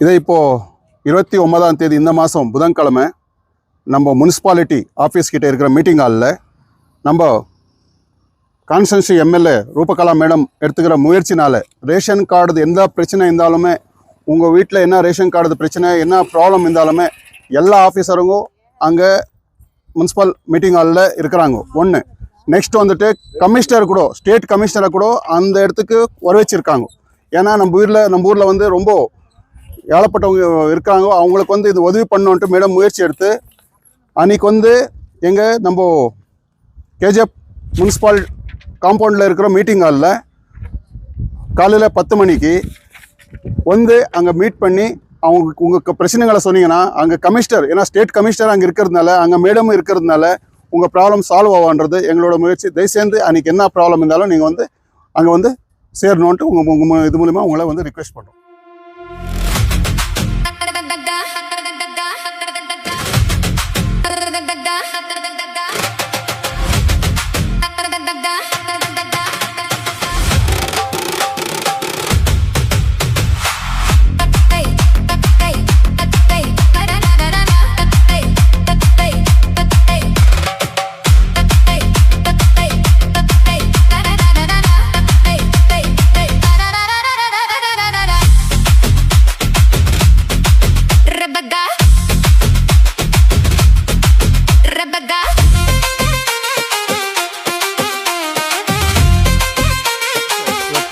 இதே இப்போது 29ஆம் தேதி இந்த மாதம் புதன்கிழமை நம்ம முனிசிபாலிட்டி ஆஃபீஸ் கிட்டே இருக்கிற மீட்டிங் ஹாலில் நம்ம கான்ஸ்டன்சி எம்எல்ஏ ரூபகலா மேடம் எடுத்துக்கிற முயற்சினால ரேஷன் கார்டு எந்த பிரச்சனை இருந்தாலுமே உங்கள் வீட்டில் என்ன ரேஷன் கார்டு பிரச்சனை என்ன ப்ராப்ளம் இருந்தாலுமே எல்லா ஆஃபீஸருங்கும் அங்கே முனிசிபல் மீட்டிங் ஹாலில் இருக்கிறாங்க. ஒன்று நெக்ஸ்ட் வந்துட்டு கமிஷனர் கூட ஸ்டேட் கமிஷனரை கூட அந்த இடத்துக்கு வர வச்சுருக்காங்க. ஏன்னா நம்ம ஊரில் வந்து ரொம்ப ஏழப்பட்டவங்க இருக்காங்க. அவங்களுக்கு வந்து இது உதவி பண்ணோன்ட்டு மேடம் முயற்சி எடுத்து அன்றைக்கி வந்து நம்ம கேஜிஎஃப் முனிசிபால் காம்பவுண்டில் இருக்கிற மீட்டிங் ஹாலில் காலையில் 10 மணிக்கு வந்து அங்கே மீட் பண்ணி உங்கள் பிரச்சனைகளை சொன்னீங்கன்னா அங்கே கமிஷனர், ஏன்னா ஸ்டேட் கமிஷனர் அங்கே இருக்கிறதுனால அங்கே மேடமும் இருக்கிறதுனால உங்கள் ப்ராப்ளம் சால்வ் ஆகான்றது எங்களோட முயற்சி. தயவுசேர்ந்து அன்றைக்கி என்ன ப்ராப்ளம் இருந்தாலும் நீங்கள் வந்து அங்கே வந்து சேரணுன்ட்டு உங்கள் இது மூலிமா உங்களை வந்து ரிக்வெஸ்ட் பண்ணுறோம்.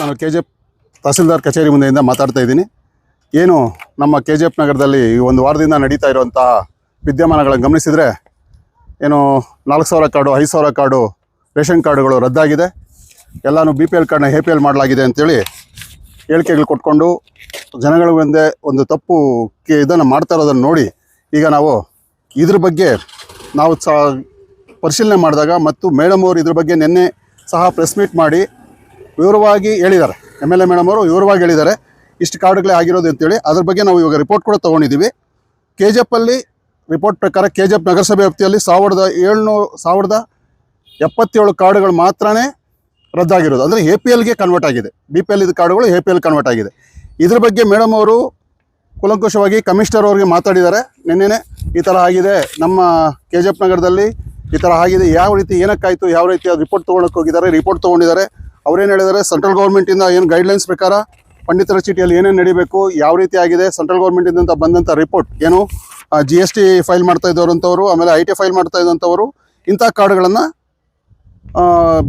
ನಾನು KGF ತಹಸೀಲ್ದಾರ್ ಕಚೇರಿ ಮುಂದೆಯಿಂದ ಮಾತಾಡ್ತಾ ಇದ್ದೀನಿ. ಏನು ನಮ್ಮ KGF ನಗರದಲ್ಲಿ ಈ ಒಂದು ವಾರದಿಂದ ನಡೀತಾ ಇರುವಂಥ ವಿದ್ಯಮಾನಗಳನ್ನು ಗಮನಿಸಿದರೆ ಏನು 4,000 ಕಾರ್ಡು 5,000 ಕಾರ್ಡು ರೇಷನ್ ಕಾರ್ಡುಗಳು ರದ್ದಾಗಿದೆ, ಎಲ್ಲನೂ BPL ಕಾರ್ಡ್ನ APL ಮಾಡಲಾಗಿದೆ ಅಂತೇಳಿ ಹೇಳಿಕೆಗಳು ಕೊಟ್ಕೊಂಡು ಜನಗಳ ಮುಂದೆ ಒಂದು ತಪ್ಪು ಇದನ್ನು ಮಾಡ್ತಾ ಇರೋದನ್ನು ನೋಡಿ ಈಗ ನಾವು ಇದ್ರ ಬಗ್ಗೆ ನಾವು ಪರಿಶೀಲನೆ ಮಾಡಿದಾಗ ಮತ್ತು ಮೇಡಮ್ ಅವರು ಇದ್ರ ಬಗ್ಗೆ ನಿನ್ನೆ ಸಹ ಪ್ರೆಸ್ ಮೀಟ್ ಮಾಡಿ ವಿವರವಾಗಿ ಹೇಳಿದ್ದಾರೆ. MLA ಮೇಡಮ್ ಅವರು ವಿವರವಾಗಿ ಹೇಳಿದ್ದಾರೆ ಇಷ್ಟು ಕಾರ್ಡ್ಗಳೇ ಆಗಿರೋದು ಅಂತೇಳಿ. ಅದ್ರ ಬಗ್ಗೆ ನಾವು ಇವಾಗ ರಿಪೋರ್ಟ್ ಕೂಡ ತೊಗೊಂಡಿದ್ದೀವಿ. KGFಲ್ಲಿ ರಿಪೋರ್ಟ್ ಪ್ರಕಾರ KGF ನಗರಸಭೆ ವ್ಯಾಪ್ತಿಯಲ್ಲಿ 1,077 ಕಾರ್ಡುಗಳು ಮಾತ್ರನೇ ರದ್ದಾಗಿರೋದು, ಅಂದರೆ APLಗೆ ಕನ್ವರ್ಟ್ ಆಗಿದೆ. BPL ಇದು ಕಾರ್ಡುಗಳು APL ಕನ್ವರ್ಟ್ ಆಗಿದೆ. ಇದ್ರ ಬಗ್ಗೆ ಮೇಡಮ್ ಅವರು ಕೂಲಂಕುಷವಾಗಿ ಕಮಿಷನರ್ ಅವ್ರಿಗೆ ಮಾತಾಡಿದ್ದಾರೆ. ನಿನ್ನೆನೇ ಈ ಥರ ಆಗಿದೆ, ನಮ್ಮ KGF ನಗರದಲ್ಲಿ ಈ ಥರ ಆಗಿದೆ, ಯಾವ ರೀತಿ ಏನಕ್ಕಾಯಿತು, ಯಾವ ರೀತಿ ಅದು ರಿಪೋರ್ಟ್ ತೊಗೊಳಕ್ಕೆ ಹೋಗಿದ್ದಾರೆ. ರಿಪೋರ್ಟ್ ತೊಗೊಂಡಿದ್ದಾರೆ. ಅವರೇನು ಹೇಳಿದ್ದಾರೆ, ಸೆಂಟ್ರಲ್ ಗೌರ್ಮೆಂಟಿಂದ ಏನು ಗೈಡ್ಲೈನ್ಸ್ ಪ್ರಕಾರ ಪಂಡಿತರ ಚೀಟಿಯಲ್ಲಿ ಏನೇನು ನಡೀಬೇಕು, ಯಾವ ರೀತಿ ಆಗಿದೆ, ಸೆಂಟ್ರಲ್ ಗೌರ್ಮೆಂಟಿಂದ ಬಂದಂಥ ರಿಪೋರ್ಟ್ ಏನು GST ಫೈಲ್ ಮಾಡ್ತಾ ಇದ್ದವರಂಥವ್ರು, ಆಮೇಲೆ IT ಫೈಲ್ ಮಾಡ್ತಾ ಇದ್ದಂಥವರು ಇಂಥ ಕಾರ್ಡ್ಗಳನ್ನು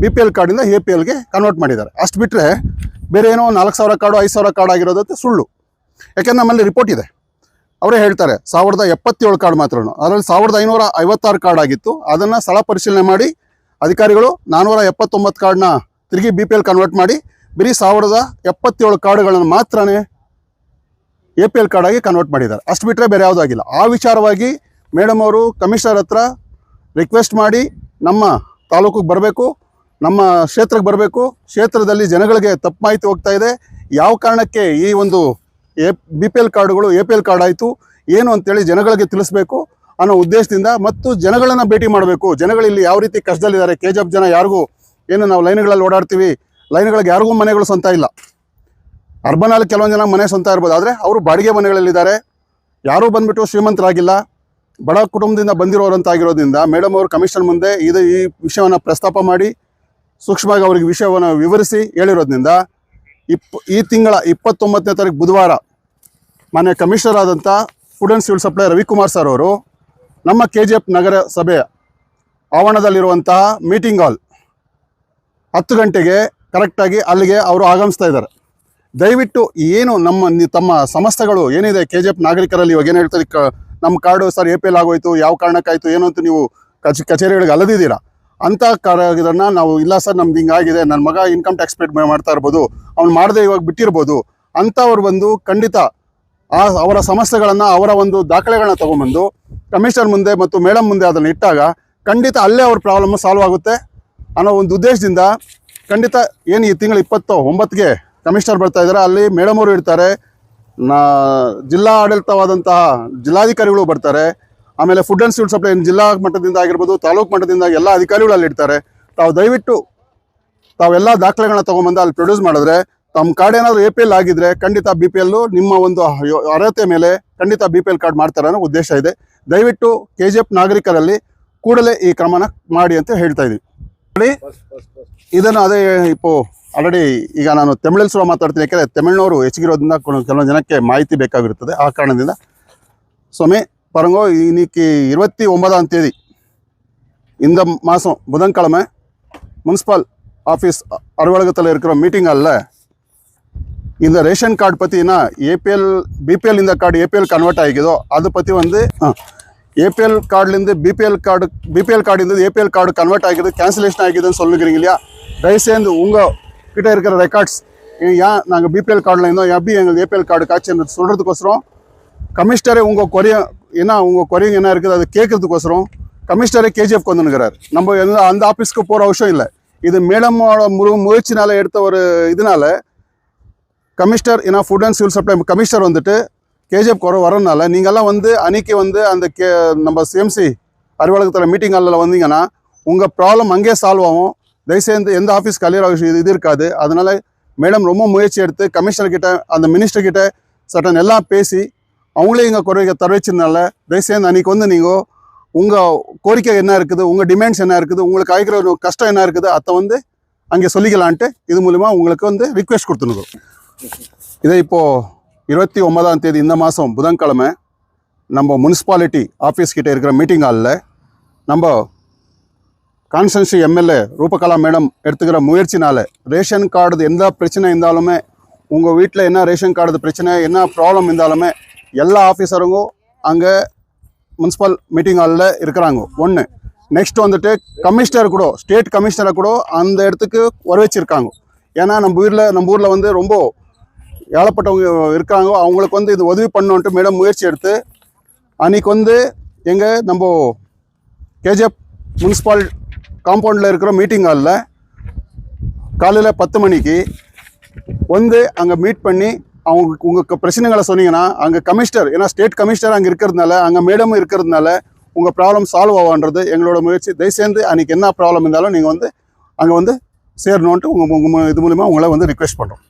BPL ಕಾರ್ಡಿಂದ APLಗೆ ಕನ್ವರ್ಟ್ ಮಾಡಿದ್ದಾರೆ. ಅಷ್ಟು ಬಿಟ್ಟರೆ ಬೇರೆ ಏನೋ 4,000 ಕಾರ್ಡು 5,000 ಕಾರ್ಡ್ ಆಗಿರೋದಂತೆ ಸುಳ್ಳು. ಯಾಕೆಂದ್ರೆ ನಮ್ಮಲ್ಲಿ ರಿಪೋರ್ಟ್ ಇದೆ. ಅವರೇ ಹೇಳ್ತಾರೆ 1,077 ಕಾರ್ಡ್ ಮಾತ್ರ, ಅದರಲ್ಲಿ 1,556 ಕಾರ್ಡ್ ಆಗಿತ್ತು. ಅದನ್ನು ಸ್ಥಳ ಪರಿಶೀಲನೆ ಮಾಡಿ ಅಧಿಕಾರಿಗಳು 479 ಕಾರ್ಡ್ನ ತಿರುಗಿ BPL ಕನ್ವರ್ಟ್ ಮಾಡಿ ಬರೀ 1,077 ಕಾರ್ಡ್ಗಳನ್ನು ಮಾತ್ರನೇ APL ಕಾರ್ಡಾಗಿ ಕನ್ವರ್ಟ್ ಮಾಡಿದ್ದಾರೆ. ಅಷ್ಟು ಬಿಟ್ಟರೆ ಬೇರೆ ಯಾವುದೂ ಆಗಿಲ್ಲ. ಆ ವಿಚಾರವಾಗಿ ಮೇಡಮ್ ಅವರು ಕಮಿಷನರ್ ಹತ್ರ ರಿಕ್ವೆಸ್ಟ್ ಮಾಡಿ ನಮ್ಮ ತಾಲೂಕಿಗೆ ಬರಬೇಕು, ನಮ್ಮ ಕ್ಷೇತ್ರಕ್ಕೆ ಬರಬೇಕು, ಕ್ಷೇತ್ರದಲ್ಲಿ ಜನಗಳಿಗೆ ತಪ್ಪು ಮಾಹಿತಿ ಹೋಗ್ತಾ ಇದೆ, ಯಾವ ಕಾರಣಕ್ಕೆ ಈ ಒಂದು BPL ಕಾರ್ಡುಗಳು APL ಕಾರ್ಡ್ ಆಯಿತು ಏನು ಅಂತೇಳಿ ಜನಗಳಿಗೆ ತಿಳಿಸ್ಬೇಕು ಅನ್ನೋ ಉದ್ದೇಶದಿಂದ ಮತ್ತು ಜನಗಳನ್ನು ಭೇಟಿ ಮಾಡಬೇಕು. ಜನಗಳು ಇಲ್ಲಿ ಯಾವ ರೀತಿ ಕಷ್ಟದಲ್ಲಿದ್ದಾರೆ. KGF ಜನ ಯಾರಿಗೂ ಏನು ನಾವು ಲೈನ್ಗಳಲ್ಲಿ ಓಡಾಡ್ತೀವಿ, ಲೈನ್ಗಳಿಗೆ ಯಾರಿಗೂ ಮನೆಗಳು ಸ್ವಂತ ಇಲ್ಲ. ಅರ್ಬನಲ್ಲಿ ಕೆಲವೊಂದು ಜನ ಮನೆ ಸ್ವಂತ ಇರ್ಬೋದು, ಆದರೆ ಅವರು ಬಾಡಿಗೆ ಮನೆಗಳಲ್ಲಿದ್ದಾರೆ. ಯಾರೂ ಬಂದುಬಿಟ್ಟು ಶ್ರೀಮಂತರಾಗಿಲ್ಲ, ಬಡ ಕುಟುಂಬದಿಂದ ಬಂದಿರೋರಂತಾಗಿರೋದ್ರಿಂದ ಮೇಡಮ್ ಅವರು ಕಮಿಷನ್ ಮುಂದೆ ಈ ವಿಷಯವನ್ನು ಪ್ರಸ್ತಾಪ ಮಾಡಿ ಸೂಕ್ಷ್ಮವಾಗಿ ಅವ್ರಿಗೆ ವಿಷಯವನ್ನು ವಿವರಿಸಿ ಹೇಳಿರೋದ್ರಿಂದ ಈ ತಿಂಗಳ 29ನೇ ತಾರೀಕು ಬುಧವಾರ ಮಾನ್ಯ ಕಮಿಷನರ್ ಆದಂಥ food and civil supply Ravikumar sir ಅವರು ನಮ್ಮ KGF ನಗರ ಸಭೆಯ ಆವರಣದಲ್ಲಿರುವಂತಹ ಮೀಟಿಂಗ್ ಹಾಲ್ 10 ಗಂಟೆಗೆ ಕರೆಕ್ಟಾಗಿ ಅಲ್ಲಿಗೆ ಅವರು ಆಗಮಿಸ್ತಾ ಇದ್ದಾರೆ. ದಯವಿಟ್ಟು ಏನು ತಮ್ಮ ಸಮಸ್ಯೆಗಳು ಏನಿದೆ KGF ನಾಗರಿಕರಲ್ಲಿ ಇವಾಗ ಏನು ಹೇಳ್ತಾರೆ, ನಮ್ಮ ಕಾರ್ಡು ಸರ್ APL ಆಗೋಯ್ತು, ಯಾವ ಕಾರಣಕ್ಕಾಯಿತು ಏನು ಅಂತ ನೀವು ಕಚೇರಿಗಳಿಗೆ ಅಲ್ಲದಿದ್ದೀರಾ ಅಂಥ ಇದನ್ನು ನಾವು ಇಲ್ಲ ಸರ್ ನಮ್ದು ಹಿಂಗಾಗಿದೆ, ನನ್ನ ಮಗ ಇನ್ಕಮ್ ಟ್ಯಾಕ್ಸ್ ಪೇಡ್ ಮಾಡ್ತಾ ಇರ್ಬೋದು, ಅವ್ನು ಮಾಡದೆ ಇವಾಗ ಬಿಟ್ಟಿರ್ಬೋದು ಅಂಥವ್ರು ಬಂದು ಖಂಡಿತ ಅವರ ಸಮಸ್ಯೆಗಳನ್ನು ಅವರ ಒಂದು ದಾಖಲೆಗಳನ್ನ ತೊಗೊಂಬಂದು ಕಮಿಷನರ್ ಮುಂದೆ ಮತ್ತು ಮೇಡಮ್ ಮುಂದೆ ಅದನ್ನು ಇಟ್ಟಾಗ ಖಂಡಿತ ಅಲ್ಲೇ ಅವ್ರ ಪ್ರಾಬ್ಲಮ್ ಸಾಲ್ವ್ ಆಗುತ್ತೆ ಅನ್ನೋ ಒಂದು ಉದ್ದೇಶದಿಂದ ಖಂಡಿತ ಏನು ಈ ತಿಂಗಳು 29ಗೆ ಕಮಿಷನರ್ ಬರ್ತಾ ಇದ್ದಾರೆ, ಅಲ್ಲಿ ಮೇಡಮ್ ಅವರು ಇರ್ತಾರೆ, ಜಿಲ್ಲಾ ಆಡಳಿತವಾದಂತಹ ಜಿಲ್ಲಾಧಿಕಾರಿಗಳು ಬರ್ತಾರೆ, ಆಮೇಲೆ ಫುಡ್ ಆ್ಯಂಡ್ ಸಿವಿಲ್ ಸಪ್ಲೈ ಜಿಲ್ಲಾ ಮಟ್ಟದಿಂದ ಆಗಿರ್ಬೋದು ತಾಲೂಕು ಮಟ್ಟದಿಂದ ಎಲ್ಲ ಅಧಿಕಾರಿಗಳು ಅಲ್ಲಿ ಇರ್ತಾರೆ. ತಾವು ದಯವಿಟ್ಟು ತಾವೆಲ್ಲ ದಾಖಲೆಗಳನ್ನ ತೊಗೊಂಬಂದು ಅಲ್ಲಿ ಪ್ರೊಡ್ಯೂಸ್ ಮಾಡಿದ್ರೆ ತಮ್ಮ ಕಾರ್ಡ್ ಏನಾದರೂ APL ಆಗಿದ್ರೆ ಖಂಡಿತ BPL ನಿಮ್ಮ ಒಂದು ಅರ್ಹತೆ ಮೇಲೆ ಖಂಡಿತ BPL ಕಾರ್ಡ್ ಮಾಡ್ತಾರೆ ಅನ್ನೋ ಉದ್ದೇಶ ಇದೆ. ದಯವಿಟ್ಟು KGF ನಾಗರಿಕರಲ್ಲಿ ಕೂಡಲೇ ಈ ಕ್ರಮನ ಮಾಡಿ ಅಂತ ಹೇಳ್ತಾ ಇದೀವಿ. ನೋಡಿ, ಇದನ್ನು ಅದೇ ಆಲ್ರೆಡಿ ಈಗ ನಾನು ತಮಿಳಲ್ಲಿ ಸುರ ಮಾತಾಡ್ತೀನಿ, ಯಾಕೆಂದರೆ ತಮಿಳ್ನವರು ಹೆಚ್ಚಿಗಿರೋದ್ರಿಂದ ಕೆಲವೊಂದು ಜನಕ್ಕೆ ಮಾಹಿತಿ ಬೇಕಾಗಿರುತ್ತದೆ. ಆ ಕಾರಣದಿಂದ சுவாமி பாருங்க, இன்னைக்கு 29ஆம் தேதி இந்த மாதம் புதன்கிழமை முனிசிபல் ஆஃபீஸ் அலுவலகத்தில் இருக்கிற மீட்டிங் ஹாலில் இந்த ரேஷன் கார்டு பற்றினா BPL இந்த கார்டு APL கன்வெர்ட் ஆகிக்குதோ அதை பற்றி வந்து APL கார்டுலேருந்து BPL கார்டு இருந்தது APL கார்டு கன்வெர்ட் ஆகிக்குது, கேன்சலேஷன் ஆகிக்குதுன்னு சொல்லுகிறீங்க இல்லையா? தயவுசெய்து உங்கள் கிட்ட இருக்கிற ரெக்கார்ட்ஸ் ஏன் நாங்கள் BPL கார்டில் இருந்தோம் எப்படி எங்களுக்கு APL கார்டு காய்ச்சி சொல்கிறதுக்கோசரம் கமிஷனரே உங்கள் குறையும் என்ன இருக்குது அது கேட்கறதுக்கோசரம் கமிஷனரே KGF வந்துனுக்கிறார். நம்ம அந்த ஆஃபீஸ்க்கு போகிற அவசியம் இல்லை. இது மேடமோட முயற்சினால எடுத்த ஒரு இதனால கமிஷனர் ஏன்னா food and civil supply commissioner வந்துட்டு KGF வரனால நீங்கள்லாம் வந்து அன்னைக்கு வந்து அந்த நம்ம CMC அலுவலகத்தில் மீட்டிங் ஹாலில் வந்தீங்கன்னா உங்கள் ப்ராப்ளம் அங்கேயே சால்வ் ஆகும். தயவுசெய்து எந்த ஆஃபீஸ் கல்யாண விஷயம் இது இருக்காது. அதனால் மேடம் ரொம்ப முயற்சி எடுத்து கமிஷனர்கிட்ட அந்த மினிஸ்டர்கிட்ட சட்டன் எல்லாம் பேசி அவங்களே இங்கே குறைக்க தெரிவிச்சதுனால தயவுசெய்து அன்றைக்கி வந்து நீங்கள் உங்கள் கோரிக்கை என்ன இருக்குது, உங்கள் டிமாண்ட்ஸ் என்ன இருக்குது, உங்களுக்கு ஆகிக்கிற ஒரு கஷ்டம் என்ன இருக்குது அதை வந்து அங்கே சொல்லிக்கலான்ட்டு இது மூலிமா உங்களுக்கு வந்து ரிக்வெஸ்ட் கொடுத்துருக்கோம். இதை இப்போது 29ஆம் தேதி இந்த மாதம் புதன்கிழமை நம்ம முனிசிபாலிட்டி ஆஃபீஸ் கிட்டே இருக்கிற மீட்டிங் ஹாலில் நம்ம கான்ஸ்டன்சி MLA ரூபகலா மேடம் எடுத்துக்கிற முயற்சினால ரேஷன் கார்டு எந்த பிரச்சனை இருந்தாலுமே உங்கள் வீட்டில் என்ன ரேஷன் கார்டு பிரச்சனை என்ன ப்ராப்ளம் இருந்தாலுமே எல்லா ஆஃபீஸருங்கும் அங்கே முனிசிபல் மீட்டிங் ஹாலில் இருக்கிறாங்க. ஒன்று நெக்ஸ்ட் வந்துட்டு கமிஷனர் கூட ஸ்டேட் கமிஷனரை கூட அந்த இடத்துக்கு வர வச்சுருக்காங்க. ஏன்னா நம்ம ஊரில் வந்து ரொம்ப ஏழப்பட்டவங்க இருக்காங்க, அவங்களுக்கு வந்து இது உதவி பண்ணோன்ட்டு மேடம் முயற்சி எடுத்து அன்றைக்கி வந்து நம்ம KGF முனிசிபல் காம்பவுண்டில் இருக்கிற மீட்டிங் ஹாலில் காலையில் 10 மணிக்கு வந்து அங்கே மீட் பண்ணி உங்கள் பிரச்சனைகளை சொன்னீங்கன்னா அங்கே கமிஷனர் ஏன்னா ஸ்டேட் கமிஷனர் அங்கே இருக்கிறதுனால அங்கே மேடமும் இருக்கிறதுனால உங்கள் ப்ராப்ளம் சால்வ் ஆகுன்றது எங்களோட முயற்சி. தயவுசெய்து அன்றைக்கி என்ன ப்ராப்ளம் இருந்தாலும் நீங்கள் வந்து அங்கே வந்து சேரணுன்ட்டு உங்கள் இது மூலிமா உங்களை வந்து ரிக்வெஸ்ட் பண்ணுறோம்.